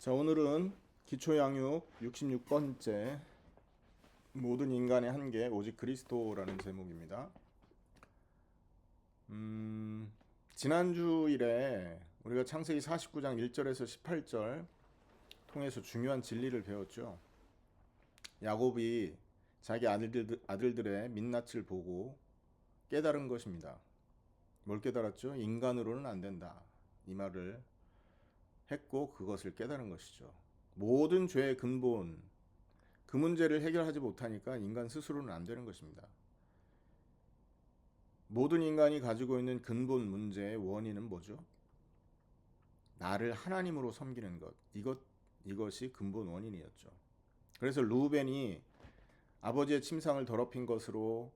자, 오늘은 기초양육 66번째 모든 인간의 한계 오직 그리스도라는 제목입니다. 지난주일에 우리가 창세기 49장 1절에서 18절 통해서 중요한 진리를 배웠죠. 야곱이 자기 아들들의 민낯을 보고 깨달은 것입니다. 뭘 깨달았죠? 인간으로는 안 된다. 이 말을 했고 그것을 깨달은 것이죠. 모든 죄의 근본, 그 문제를 해결하지 못하니까 인간 스스로는 안 되는 것입니다. 모든 인간이 가지고 있는 근본 문제의 원인은 뭐죠? 나를 하나님으로 섬기는 것. 이것이 근본 원인이었죠. 그래서 루벤이 아버지의 침상을 더럽힌 것으로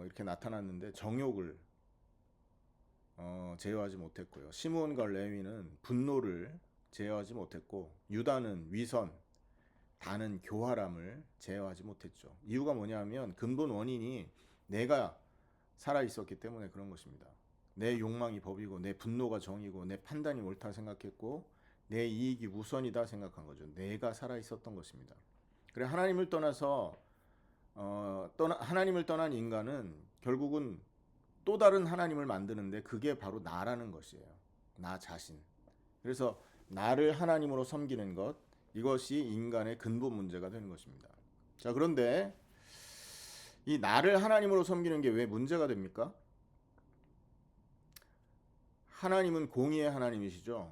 이렇게 나타났는데 정욕을 제어하지 못했고요. 시므온과 레위는 분노를 제어하지 못했고, 유다는 위선, 다는 교활함을 제어하지 못했죠. 이유가 뭐냐면 근본 원인이 내가 살아 있었기 때문에 그런 것입니다. 내 욕망이 법이고, 내 분노가 정이고, 내 판단이 옳다 생각했고, 내 이익이 우선이다 생각한 거죠. 내가 살아 있었던 것입니다. 그래, 하나님을 떠나서 하나님을 떠난 인간은 결국은 또 다른 하나님을 만드는데 그게 바로 나라는 것이에요. 나 자신. 그래서 나를 하나님으로 섬기는 것, 이것이 인간의 근본 문제가 되는 것입니다. 자, 그런데 이 나를 하나님으로 섬기는 게 왜 문제가 됩니까? 하나님은 공의의 하나님이시죠.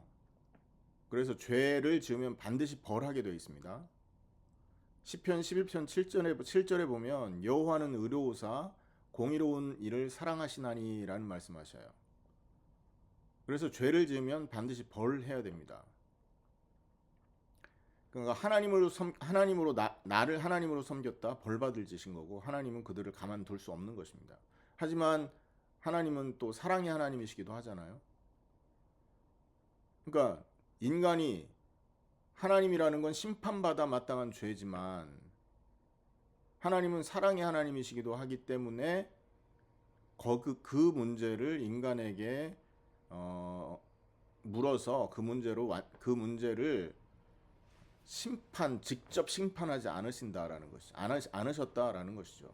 그래서 죄를 지으면 반드시 벌하게 되어 있습니다. 시편 11편 7절에 보면 여호와는 의로우사 공의로운 일을 사랑하시나니라는 말씀하셔요. 그래서 죄를 지으면 반드시 벌해야 됩니다. 그러니까 하나님으로 나를 하나님으로 섬겼다 벌받을 짓인 거고, 하나님은 그들을 가만둘 수 없는 것입니다. 하지만 하나님은 또 사랑의 하나님이시기도 하잖아요. 그러니까 인간이 하나님이라는 건 심판받아 마땅한 죄지만 하나님은 사랑의 하나님이시기도 하기 때문에 그 문제를 인간에게 물어서 그 문제를 직접 심판하지 않으신다라는 것이 않으셨다라는 것이죠.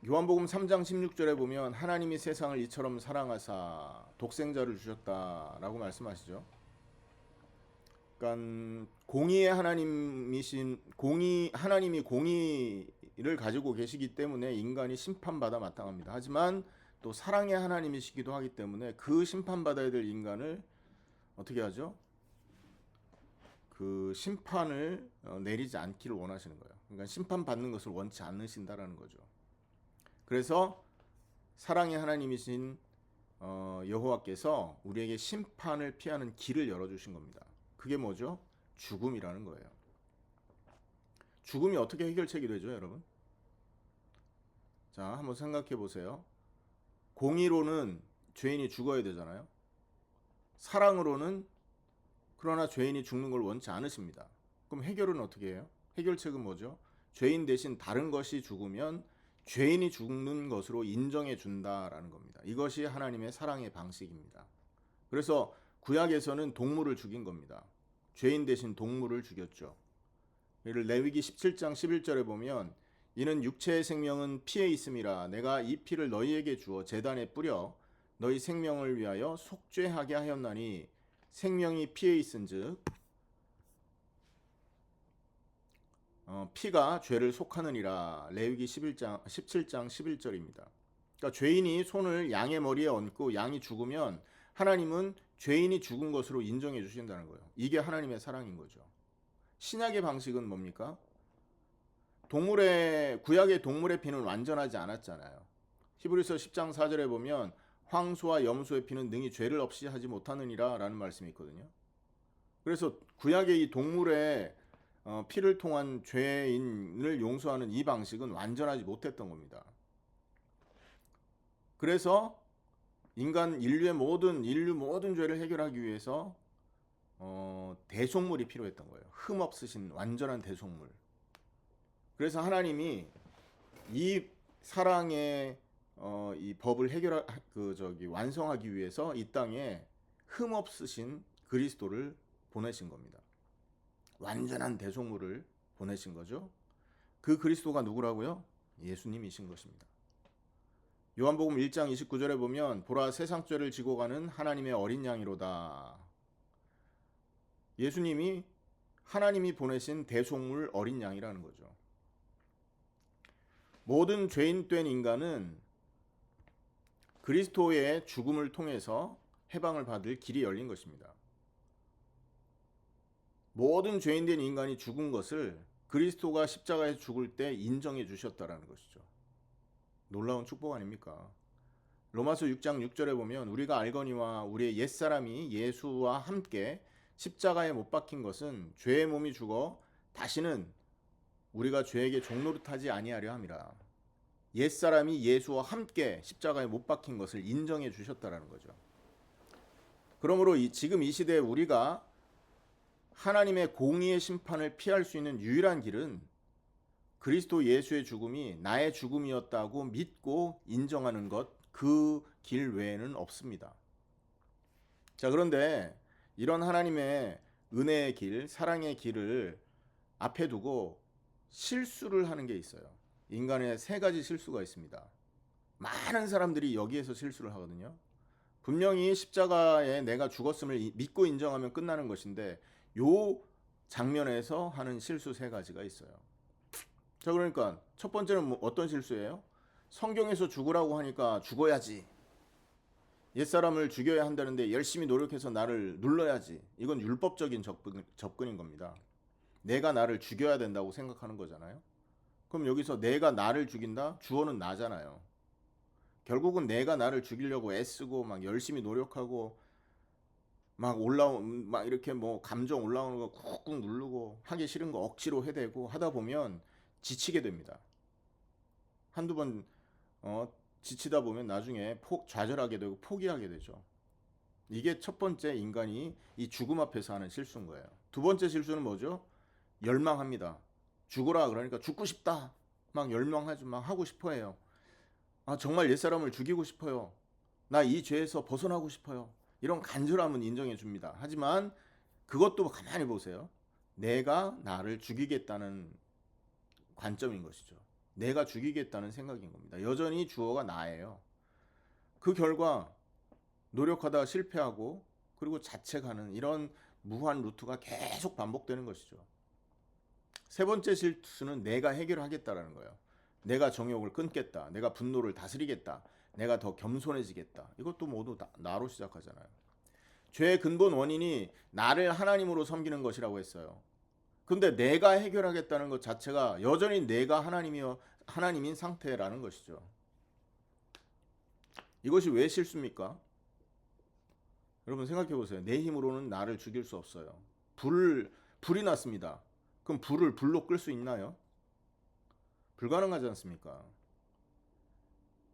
요한복음 3장 16절에 보면 하나님이 세상을 이처럼 사랑하사 독생자를 주셨다라고 말씀하시죠. 그러니까 공의의 하나님이 공의를 가지고 계시기 때문에 인간이 심판받아 마땅합니다. 하지만 또 사랑의 하나님이시기도 하기 때문에 그 심판받아야 될 인간을 어떻게 하죠? 그 심판을 내리지 않기를 원하시는 거예요. 그러니까 심판받는 것을 원치 않으신다라는 거죠. 그래서 사랑의 하나님이신 여호와께서 우리에게 심판을 피하는 길을 열어주신 겁니다. 그게 뭐죠? 죽음이라는 거예요. 죽음이 어떻게 해결책이 되죠, 여러분? 자, 한번 생각해 보세요. 공의로는 죄인이 죽어야 되잖아요. 사랑으로는 그러나 죄인이 죽는 걸 원치 않으십니다. 그럼 해결은 어떻게 해요? 해결책은 뭐죠? 죄인 대신 다른 것이 죽으면 죄인이 죽는 것으로 인정해 준다라는 겁니다. 이것이 하나님의 사랑의 방식입니다. 그래서 구약에서는 동물을 죽인 겁니다. 죄인 대신 동물을 죽였죠. 이를 레위기 17장 11절에 보면 이는 육체의 생명은 피에 있음이라 내가 이 피를 너희에게 주어 제단에 뿌려 너희 생명을 위하여 속죄하게 하였나니 생명이 피에 있은즉 피가 죄를 속하느니라. 레위기 17장 11절입니다. 그러니까 죄인이 손을 양의 머리에 얹고 양이 죽으면 하나님은 죄인이 죽은 것으로 인정해 주신다는 거예요. 이게 하나님의 사랑인 거죠. 신약의 방식은 뭡니까? 구약의 동물의 피는 완전하지 않았잖아요. 히브리서 10장 4절에 보면 황소와 염소의 피는 능히 죄를 없이 하지 못하느니라 라는 말씀이 있거든요. 그래서 구약의 이 동물의 피를 통한 죄인을 용서하는 이 방식은 완전하지 못했던 겁니다. 그래서 인류 모든 죄를 해결하기 위해서 대속물이 필요했던 거예요. 흠 없으신 완전한 대속물. 그래서 하나님이 이 사랑의 이 법을 완성하기 위해서 이 땅에 흠없으신 그리스도를 보내신 겁니다. 완전한 대속물을 보내신 거죠. 그 그리스도가 누구라고요? 예수님이신 것입니다. 요한복음 1장 29절에 보면 보라 세상 죄를 지고 가는 하나님의 어린 양이로다. 예수님이 하나님이 보내신 대속물 어린 양이라는 거죠. 모든 죄인된 인간은 그리스도의 죽음을 통해서 해방을 받을 길이 열린 것입니다. 모든 죄인된 인간이 죽은 것을 그리스도가 십자가에서 죽을 때 인정해 주셨다라는 것이죠. 놀라운 축복 아닙니까? 로마서 6장 6절에 보면 우리가 알거니와 우리의 옛사람이 예수와 함께 십자가에 못 박힌 것은 죄의 몸이 죽어 다시는 우리가 죄에게 종노릇하지 아니하려 함이라. 옛사람이 예수와 함께 십자가에 못 박힌 것을 인정해 주셨다라는 거죠. 그러므로 지금 이 시대에 우리가 하나님의 공의의 심판을 피할 수 있는 유일한 길은 그리스도 예수의 죽음이 나의 죽음이었다고 믿고 인정하는 것, 그 길 외에는 없습니다. 자, 그런데 이런 하나님의 은혜의 길, 사랑의 길을 앞에 두고 실수를 하는 게 있어요. 인간의 세 가지 실수가 있습니다. 많은 사람들이 여기에서 실수를 하거든요. 분명히 십자가에 내가 죽었음을 믿고 인정하면 끝나는 것인데 요 장면에서 하는 실수 세 가지가 있어요. 자, 그러니까 첫 번째는 어떤 실수예요? 성경에서 죽으라고 하니까 죽어야지. 옛사람을 죽여야 한다는데 열심히 노력해서 나를 눌러야지. 이건 율법적인 접근인 겁니다. 내가 나를 죽여야 된다고 생각하는 거잖아요. 그럼 여기서 내가 나를 죽인다? 주어는 나잖아요. 결국은 내가 나를 죽이려고 애쓰고 막 열심히 노력하고 막 이렇게 뭐 감정 올라오는 거 꾹꾹 누르고 하기 싫은 거 억지로 해대고 하다 보면 지치게 됩니다. 한두 번 지치다 보면 나중에 좌절하게 되고 포기하게 되죠. 이게 첫 번째 인간이 이 죽음 앞에서 하는 실수인 거예요. 두 번째 실수는 뭐죠? 열망합니다. 죽어라 그러니까 죽고 싶다. 막 열망하죠. 막 하고 싶어 해요. 아, 정말 옛사람을 죽이고 싶어요. 나 이 죄에서 벗어나고 싶어요. 이런 간절함은 인정해 줍니다. 하지만 그것도 가만히 보세요. 내가 나를 죽이겠다는 관점인 것이죠. 내가 죽이겠다는 생각인 겁니다. 여전히 주어가 나예요. 그 결과 노력하다가 실패하고 그리고 자책하는 이런 무한 루트가 계속 반복되는 것이죠. 세 번째 실수는 내가 해결하겠다라는 거예요. 내가 정욕을 끊겠다. 내가 분노를 다스리겠다. 내가 더 겸손해지겠다. 이것도 모두 나로 시작하잖아요. 죄의 근본 원인이 나를 하나님으로 섬기는 것이라고 했어요. 근데 내가 해결하겠다는 것 자체가 여전히 내가 하나님인 상태라는 것이죠. 이것이 왜 실수입니까? 여러분 생각해 보세요. 내 힘으로는 나를 죽일 수 없어요. 불이 났습니다. 그럼 불을 불로 끌 수 있나요? 불가능하지 않습니까?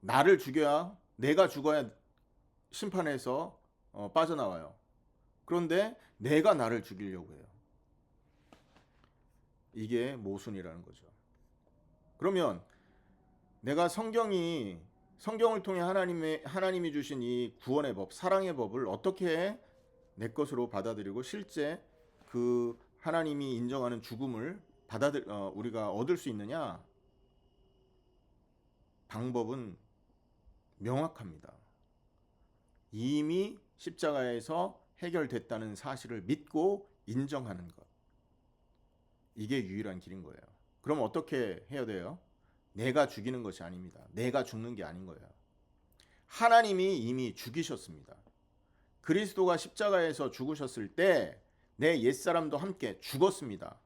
나를 죽여야, 내가 죽어야 심판에서 빠져나와요. 그런데 내가 나를 죽이려고 해요. 이게 모순이라는 거죠. 그러면 내가 성경을 통해 하나님이 주신 이 구원의 법, 사랑의 법을 어떻게 내 것으로 받아들이고 실제 그 하나님이 인정하는 죽음을 우리가 얻을 수 있느냐? 방법은 명확합니다. 이미 십자가에서 해결됐다는 사실을 믿고 인정하는 것. 이게 유일한 길인 거예요. 그럼 어떻게 해야 돼요? 내가 죽이는 것이 아닙니다. 내가 죽는 게 아닌 거예요. 하나님이 이미 죽이셨습니다. 그리스도가 십자가에서 죽으셨을 때 내 옛사람도 함께 죽었습니다.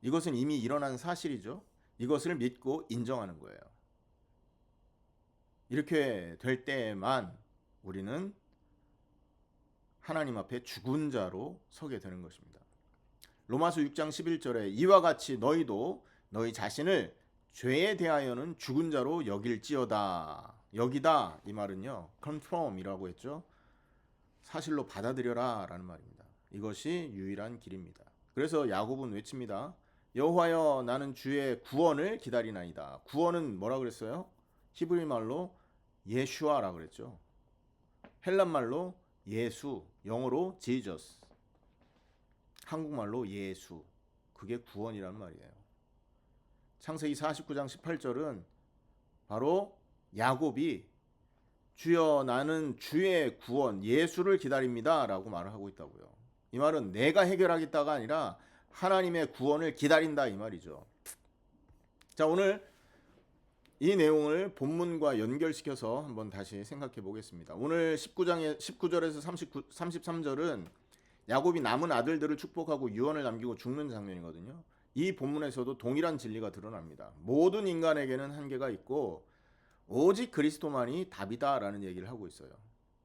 이것은 이미 일어난 사실이죠. 이것을 믿고 인정하는 거예요. 이렇게 될 때에만 우리는 하나님 앞에 죽은 자로 서게 되는 것입니다. 로마서 6장 11절에 이와 같이 너희도 너희 자신을 죄에 대하여는 죽은 자로 여길지어다. 여기다 이 말은요. confirm이라고 했죠. 사실로 받아들여라 라는 말입니다. 이것이 유일한 길입니다. 그래서 야곱은 외칩니다. 여호와여 나는 주의 구원을 기다리나이다. 구원은 뭐라 그랬어요? 히브리 말로 예슈아라 그랬죠. 헬란 말로 예수, 영어로 Jesus, 한국말로 예수. 그게 구원이란 말이에요. 창세기 49장 18절은 바로 야곱이 주여 나는 주의 구원 예수를 기다립니다 라고 말을 하고 있다고요. 이 말은 내가 해결하겠다가 아니라 하나님의 구원을 기다린다 이 말이죠. 자, 오늘 이 내용을 본문과 연결시켜서 한번 다시 생각해 보겠습니다. 오늘 19절에서 33절은 야곱이 남은 아들들을 축복하고 유언을 남기고 죽는 장면이거든요. 이 본문에서도 동일한 진리가 드러납니다. 모든 인간에게는 한계가 있고 오직 그리스도만이 답이다라는 얘기를 하고 있어요.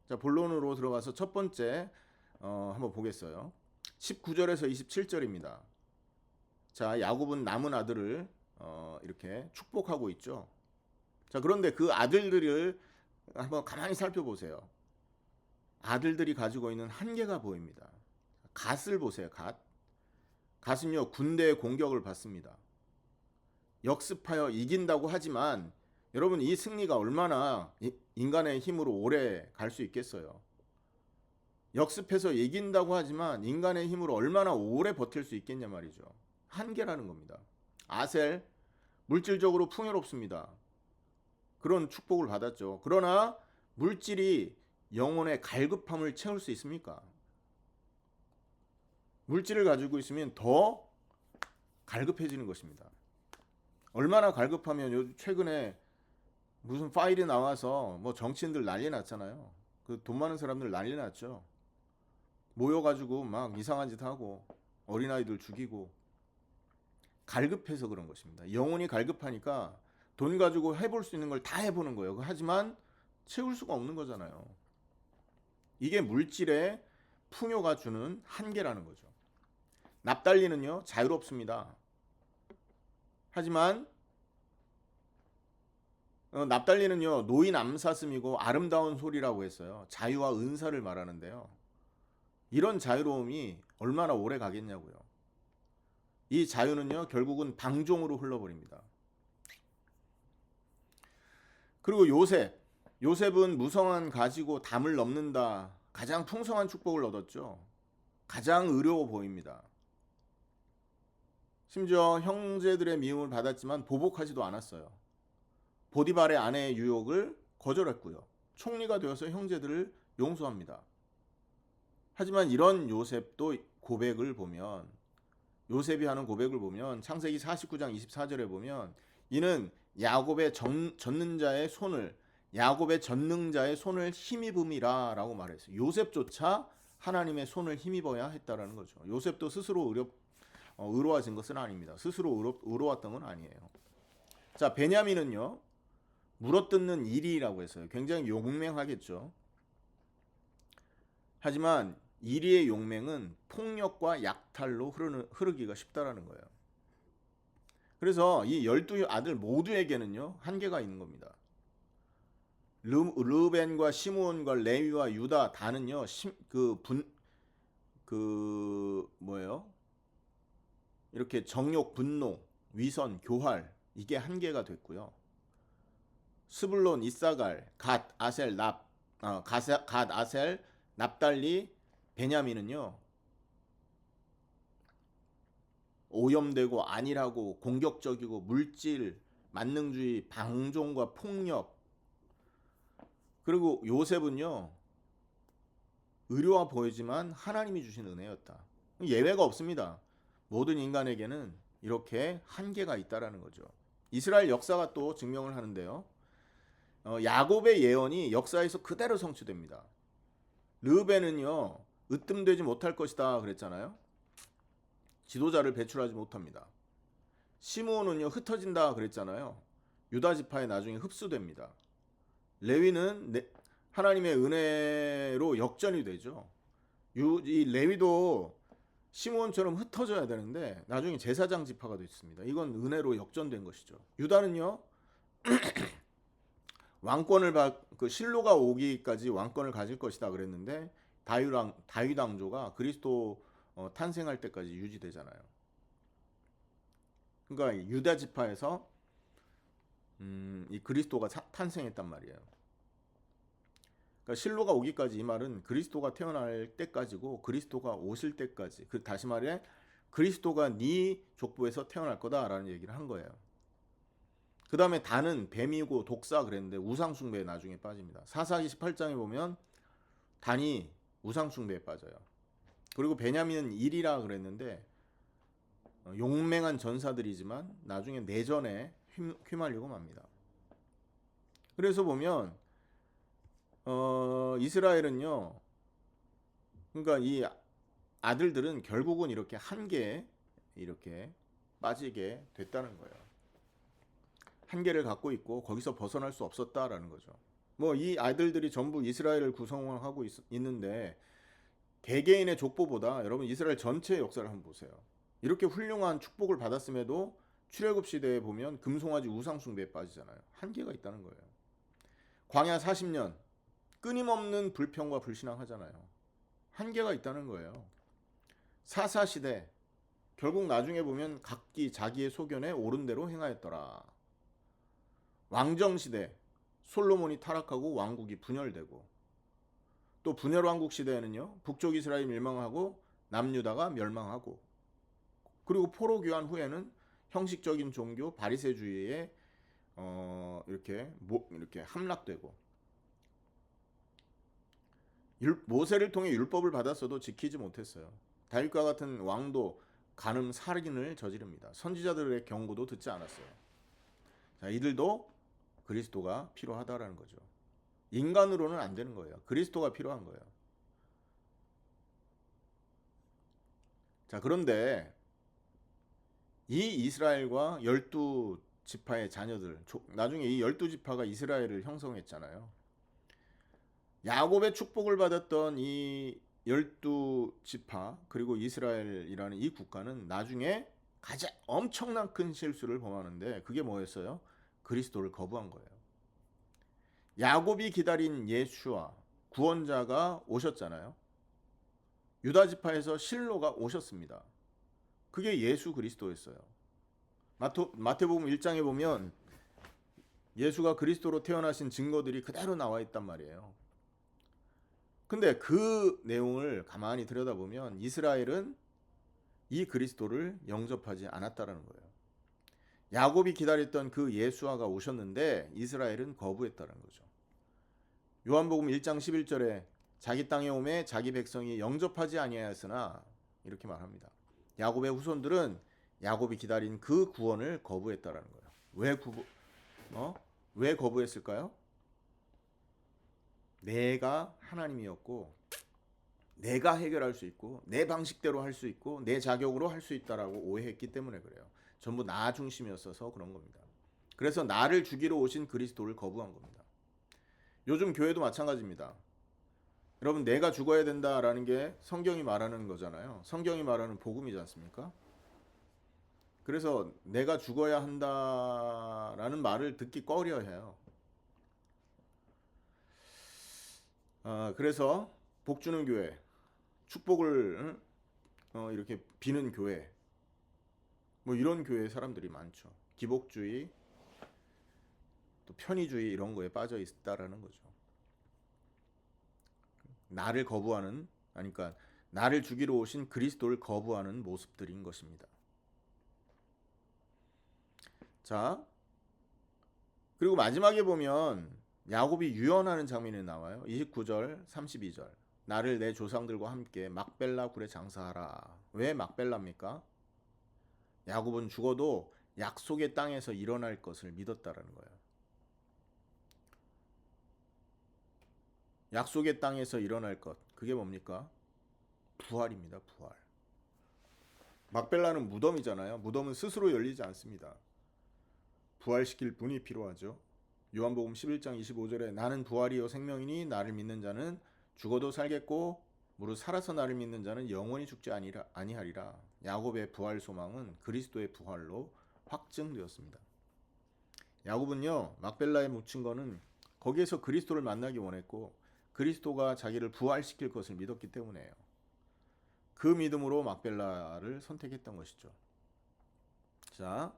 자, 본론으로 들어가서 첫 번째 한번 보겠어요. 19절에서 27절입니다. 자, 야곱은 남은 아들을 이렇게 축복하고 있죠. 자, 그런데 그 아들들을 한번 가만히 살펴보세요. 아들들이 가지고 있는 한계가 보입니다. 갓을 보세요. 갓은요 군대의 공격을 받습니다. 역습하여 이긴다고 하지만 여러분 이 승리가 얼마나 인간의 힘으로 오래 갈 수 있겠어요? 역습해서 이긴다고 하지만 인간의 힘으로 얼마나 오래 버틸 수 있겠냐 말이죠. 한계라는 겁니다. 아셀 물질적으로 풍요롭습니다. 그런 축복을 받았죠. 그러나 물질이 영혼의 갈급함을 채울 수 있습니까? 물질을 가지고 있으면 더 갈급해지는 것입니다. 얼마나 갈급하면 최근에 무슨 파일이 나와서 뭐 정치인들 난리 났잖아요. 그 돈 많은 사람들 난리 났죠. 모여가지고 막 이상한 짓 하고 어린아이들 죽이고 갈급해서 그런 것입니다. 영혼이 갈급하니까 돈 가지고 해볼 수 있는 걸 다 해보는 거예요. 하지만 채울 수가 없는 거잖아요. 이게 물질의 풍요가 주는 한계라는 거죠. 납달리는요 자유롭습니다. 하지만 납달리는요 노인 암사슴이고 아름다운 소리라고 했어요. 자유와 은사를 말하는데요. 이런 자유로움이 얼마나 오래 가겠냐고요. 이 자유는요 결국은 방종으로 흘러버립니다. 그리고 요셉은 무성한 가지고 담을 넘는다. 가장 풍성한 축복을 얻었죠. 가장 의로워 보입니다. 심지어 형제들의 미움을 받았지만 보복하지도 않았어요. 보디발의 아내의 유혹을 거절했고요. 총리가 되어서 형제들을 용서합니다. 하지만 이런 요셉이 하는 고백을 보면 창세기 49장 24절에 보면 이는 야곱의 전능자의 손을 힘입음이라 라고 말했어요. 요셉조차 하나님의 손을 힘입어야 했다라는 거죠. 요셉도 스스로 의로워진 것은 아닙니다. 스스로 의로웠던 건 아니에요. 자, 베냐민은요 물어뜯는 이리라고 했어요. 굉장히 용맹하겠죠. 하지만 이리의 용맹은 폭력과 약탈로 흐르기가 쉽다라는 거예요. 그래서 이 12아들 모두에게는요 한계가 있는 겁니다. 르벤과 시므온과 레위와 유다 다는요 이렇게 정욕, 분노, 위선, 교활 이게 한계가 됐고요. 스불론, 이사갈, 갓, 아셀, 납달리, 베냐민은요 오염되고 안일하고 공격적이고 물질, 만능주의, 방종과 폭력. 그리고 요셉은요 의로워 보이지만 하나님이 주신 은혜였다. 예외가 없습니다. 모든 인간에게는 이렇게 한계가 있다라는 거죠. 이스라엘 역사가 또 증명을 하는데요. 야곱의 예언이 역사에서 그대로 성취됩니다. 르벤은요 으뜸되지 못할 것이다 그랬잖아요. 지도자를 배출하지 못합니다. 시므온은요 흩어진다 그랬잖아요. 유다 지파에 나중에 흡수됩니다. 레위는 하나님의 은혜로 역전이 되죠. 이 레위도 시므온처럼 흩어져야 되는데 나중에 제사장 지파가 됐습니다. 이건 은혜로 역전된 것이죠. 유다는요 왕권을 실로가 오기까지 왕권을 가질 것이다 그랬는데 다윗 왕조가 그리스도 탄생할 때까지 유지되잖아요. 그러니까 유다 지파에서 이 그리스도가 탄생했단 말이에요. 그러니까 실로가 오기까지, 이 말은 그리스도가 태어날 때까지고 그리스도가 오실 때까지, 그 다시 말해 그리스도가 네 족보에서 태어날 거다라는 얘기를 한 거예요. 그 다음에 단은 뱀이고 독사 그랬는데 우상숭배에 나중에 빠집니다. 사사기 18장에 보면 단이 우상숭배에 빠져요. 그리고 베냐민은 일이라 그랬는데 용맹한 전사들이지만 나중에 내전에 휘말리고 맙니다. 그래서 보면 이스라엘은요, 그러니까 이 아들들은 결국은 이렇게 한계에 이렇게 빠지게 됐다는 거예요. 한계를 갖고 있고 거기서 벗어날 수 없었다라는 거죠. 뭐 이 아들들이 전부 이스라엘을 구성하고 있는데 개개인의 족보보다 여러분 이스라엘 전체의 역사를 한번 보세요. 이렇게 훌륭한 축복을 받았음에도 출애굽 시대에 보면 금송아지 우상 숭배에 빠지잖아요. 한계가 있다는 거예요. 광야 40년 끊임없는 불평과 불신앙 하잖아요. 한계가 있다는 거예요. 사사 시대 결국 나중에 보면 각기 자기의 소견에 옳은 대로 행하였더라. 왕정 시대 솔로몬이 타락하고 왕국이 분열되고, 또 분열 왕국 시대에는요 북쪽 이스라엘이 멸망하고 남유다가 멸망하고, 그리고 포로 귀환 후에는 형식적인 종교 바리새주의에 이렇게 함락되고, 모세를 통해 율법을 받았어도 지키지 못했어요. 다윗과 같은 왕도 간음 살인을 저지릅니다. 선지자들의 경고도 듣지 않았어요. 자, 이들도 그리스도가 필요하다라는 거죠. 인간으로는 안 되는 거예요. 그리스도가 필요한 거예요. 자, 그런데 이 이스라엘과 12지파의 자녀들, 나중에 이 12지파가 이스라엘을 형성했잖아요. 야곱의 축복을 받았던 이 12지파 그리고 이스라엘이라는 이 국가는 나중에 가장 엄청난 큰 실수를 범하는데, 그게 뭐였어요? 그리스도를 거부한 거예요. 야곱이 기다린 예수와 구원자가 오셨잖아요. 유다지파에서 실로가 오셨습니다. 그게 예수 그리스도였어요. 마태복음 1장에 보면 예수가 그리스도로 태어나신 증거들이 그대로 나와 있단 말이에요. 근데 그 내용을 가만히 들여다보면 이스라엘은 이 그리스도를 영접하지 않았다라는 거예요. 야곱이 기다렸던 그 예수아가 오셨는데 이스라엘은 거부했다는 거죠. 요한복음 1장 11절에 자기 땅에 오매 자기 백성이 영접하지 아니하였으나 이렇게 말합니다. 야곱의 후손들은 야곱이 기다린 그 구원을 거부했다라는 거예요. 왜 거부했을까요? 내가 하나님이었고 내가 해결할 수 있고 내 방식대로 할 수 있고 내 자격으로 할 수 있다라고 오해했기 때문에 그래요. 전부 나 중심이었어서 그런 겁니다. 그래서 나를 죽이러 오신 그리스도를 거부한 겁니다. 요즘 교회도 마찬가지입니다. 여러분, 내가 죽어야 된다라는 게 성경이 말하는 거잖아요. 성경이 말하는 복음이지 않습니까? 그래서 내가 죽어야 한다라는 말을 듣기 꺼려해요. 그래서 복 주는 교회, 축복을 이렇게 비는 교회, 뭐 이런 교회 사람들이 많죠. 기복주의, 또 편의주의 이런 거에 빠져 있다라는 거죠. 나를 거부하는, 그러니까 나를 죽이러 오신 그리스도를 거부하는 모습들인 것입니다. 자, 그리고 마지막에 보면 야곱이 유언하는 장면이 나와요. 29절, 32절. 나를 내 조상들과 함께 막벨라 굴에 장사하라. 왜 막벨라입니까? 야곱은 죽어도 약속의 땅에서 일어날 것을 믿었다라는 거예요. 약속의 땅에서 일어날 것, 그게 뭡니까? 부활입니다. 부활. 막벨라는 무덤이잖아요. 무덤은 스스로 열리지 않습니다. 부활시킬 분이 필요하죠. 요한복음 11장 25절에 나는 부활이요 생명이니 나를 믿는 자는 죽어도 살겠고 무릇 살아서 나를 믿는 자는 영원히 죽지 아니하리라. 야곱의 부활 소망은 그리스도의 부활로 확증되었습니다. 야곱은요, 막벨라에 묻힌 거는 거기에서 그리스도를 만나기 원했고 그리스도가 자기를 부활시킬 것을 믿었기 때문에요. 그 믿음으로 막벨라를 선택했던 것이죠. 자,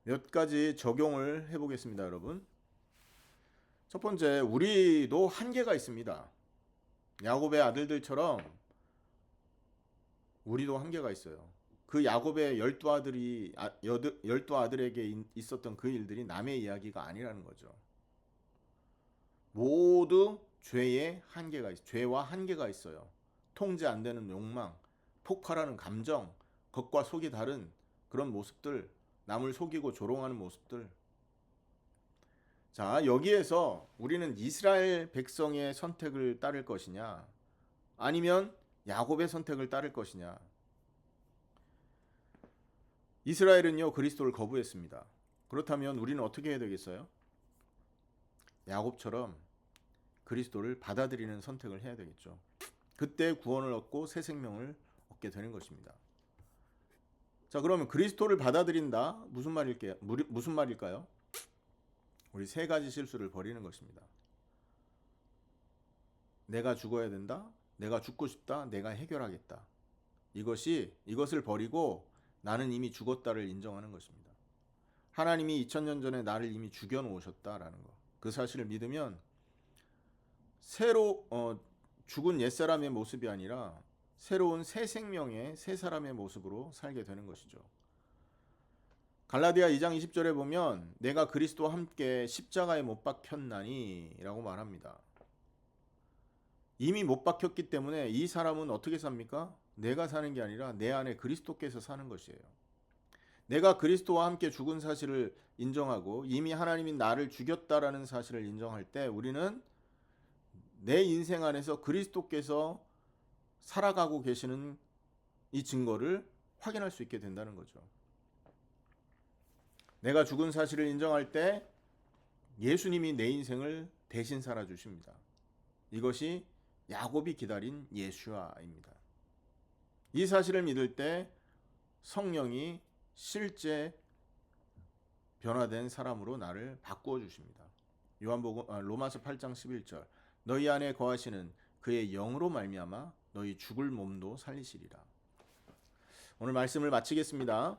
몇 가지 적용을 해보겠습니다, 여러분. 첫 번째, 우리도 한계가 있습니다. 야곱의 아들들처럼 우리도 한계가 있어요. 그 야곱의 12아들에게 있었던 그 일들이 남의 이야기가 아니라는 거죠. 모두 죄와 한계가 있어요. 통제 안 되는 욕망, 폭발하는 감정, 겉과 속이 다른 그런 모습들, 남을 속이고 조롱하는 모습들. 자, 여기에서 우리는 이스라엘 백성의 선택을 따를 것이냐, 아니면 야곱의 선택을 따를 것이냐. 이스라엘은요, 그리스도를 거부했습니다. 그렇다면 우리는 어떻게 해야 되겠어요? 야곱처럼 그리스도를 받아들이는 선택을 해야 되겠죠. 그때 구원을 얻고 새 생명을 얻게 되는 것입니다. 자, 그러면 그리스도를 받아들인다. 무슨 말일까요? 우리 세 가지 실수를 버리는 것입니다. 내가 죽어야 된다. 내가 죽고 싶다. 내가 해결하겠다. 이것을 버리고 나는 이미 죽었다를 인정하는 것입니다. 하나님이 2000년 전에 나를 이미 죽여 놓으셨다라는 거. 그 사실을 믿으면 죽은 옛사람의 모습이 아니라 새로운 새 생명의 새 사람의 모습으로 살게 되는 것이죠. 갈라디아 2장 20절에 보면 내가 그리스도와 함께 십자가에 못 박혔나니 라고 말합니다. 이미 못 박혔기 때문에 이 사람은 어떻게 삽니까? 내가 사는 게 아니라 내 안에 그리스도께서 사는 것이에요. 내가 그리스도와 함께 죽은 사실을 인정하고 이미 하나님이 나를 죽였다라는 사실을 인정할 때 우리는 내 인생 안에서 그리스도께서 살아가고 계시는 이 증거를 확인할 수 있게 된다는 거죠. 내가 죽은 사실을 인정할 때 예수님이 내 인생을 대신 살아주십니다. 이것이 야곱이 기다린 예수아입니다. 이 사실을 믿을 때 성령이 실제 변화된 사람으로 나를 바꾸어 주십니다. 로마서 8장 11절 너희 안에 거하시는 그의 영으로 말미암아 너희 죽을 몸도 살리시리라. 오늘 말씀을 마치겠습니다.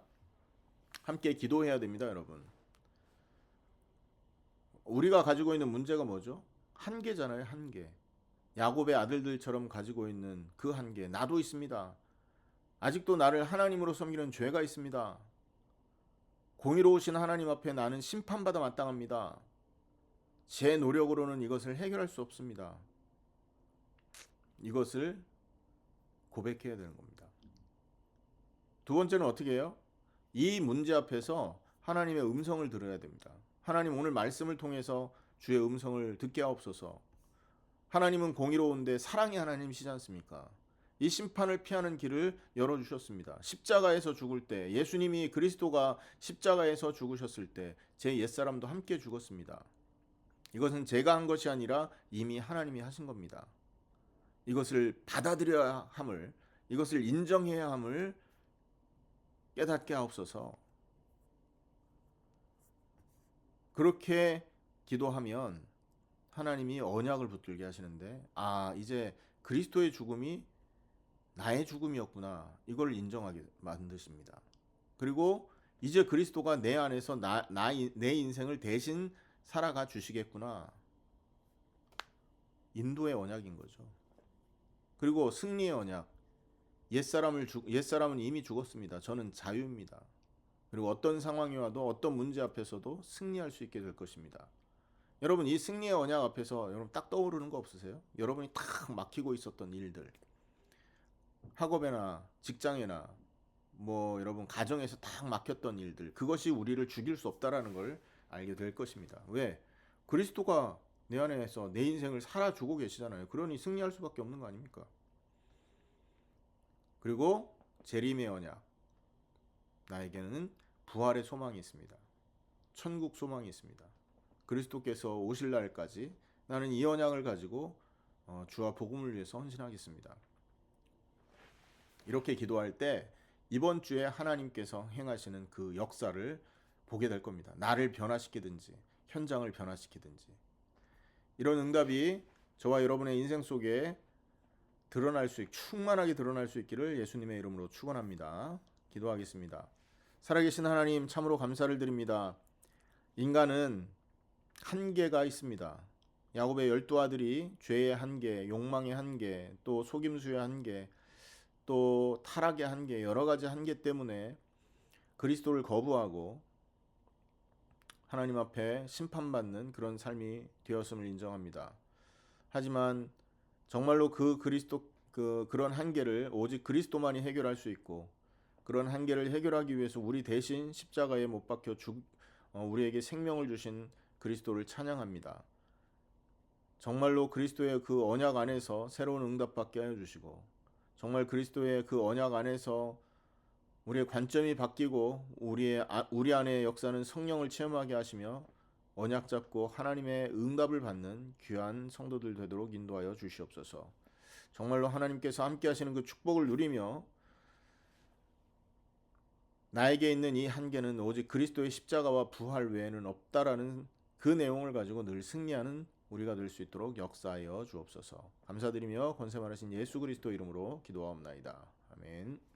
함께 기도해야 됩니다, 여러분. 우리가 가지고 있는 문제가 뭐죠? 한계잖아요, 한계. 야곱의 아들들처럼 가지고 있는 그 한계, 나도 있습니다. 아직도 나를 하나님으로 섬기는 죄가 있습니다. 공의로우신 하나님 앞에 나는 심판받아 마땅합니다. 제 노력으로는 이것을 해결할 수 없습니다. 이것을 고백해야 되는 겁니다. 두 번째는 어떻게 해요? 이 문제 앞에서 하나님의 음성을 들어야 됩니다. 하나님, 오늘 말씀을 통해서 주의 음성을 듣게 하옵소서. 하나님은 공의로운데 사랑의 하나님이시지 않습니까? 이 심판을 피하는 길을 열어주셨습니다. 십자가에서 죽을 때, 예수님이 그리스도가 십자가에서 죽으셨을 때 제 옛사람도 함께 죽었습니다. 이것은 제가 한 것이 아니라 이미 하나님이 하신 겁니다. 이것을 받아들여야 함을, 이것을 인정해야 함을 깨닫게 하옵소서. 그렇게 기도하면 하나님이 언약을 붙들게 하시는데, 이제 그리스도의 죽음이 나의 죽음이었구나, 이걸 인정하게 만드십니다. 그리고 이제 그리스도가 내 안에서 내 인생을 대신 살아가 주시겠구나, 인도의 언약인 거죠. 그리고 승리의 언약, 옛사람은 이미 죽었습니다. 저는 자유입니다. 그리고 어떤 상황이 와도 어떤 문제 앞에서도 승리할 수 있게 될 것입니다. 여러분, 이 승리의 언약 앞에서 여러분 딱 떠오르는 거 없으세요? 여러분이 딱 막히고 있었던 일들, 학업에나 직장에나 여러분 가정에서 딱 막혔던 일들, 그것이 우리를 죽일 수 없다라는 걸 알게 될 것입니다. 왜? 그리스도가 내 안에서 내 인생을 살아주고 계시잖아요. 그러니 승리할 수밖에 없는 거 아닙니까? 그리고 재림의 언약, 나에게는 부활의 소망이 있습니다. 천국 소망이 있습니다. 그리스도께서 오실 날까지 나는 이 언약을 가지고 주와 복음을 위해서 헌신하겠습니다. 이렇게 기도할 때 이번 주에 하나님께서 행하시는 그 역사를 보게 될 겁니다. 나를 변화시키든지 현장을 변화시키든지. 이런 응답이 저와 여러분의 인생 속에 충만하게 드러날 수 있기를 예수님의 이름으로 축원합니다. 기도하겠습니다. 살아계신 하나님, 참으로 감사를 드립니다. 인간은 한계가 있습니다. 야곱의 12아들이 죄의 한계, 욕망의 한계, 또 속임수의 한계, 또 타락의 한계, 여러 가지 한계 때문에 그리스도를 거부하고 하나님 앞에 심판받는 그런 삶이 되었음을 인정합니다. 하지만 정말로 그런 한계를 오직 그리스도만이 해결할 수 있고, 그런 한계를 해결하기 위해서 우리 대신 십자가에 못 박혀 우리에게 생명을 주신 그리스도를 찬양합니다. 정말로 그리스도의 그 언약 안에서 새로운 응답받게 하여 주시고, 정말 그리스도의 그 언약 안에서 우리의 관점이 바뀌고 우리 안에 역사는 성령을 체험하게 하시며 언약 잡고 하나님의 응답을 받는 귀한 성도들 되도록 인도하여 주시옵소서. 정말로 하나님께서 함께 하시는 그 축복을 누리며 나에게 있는 이 한계는 오직 그리스도의 십자가와 부활 외에는 없다라는 그 내용을 가지고 늘 승리하는 우리가 될 수 있도록 역사하여 주옵소서. 감사드리며 권세 많으신 예수 그리스도 이름으로 기도하옵나이다. 아멘.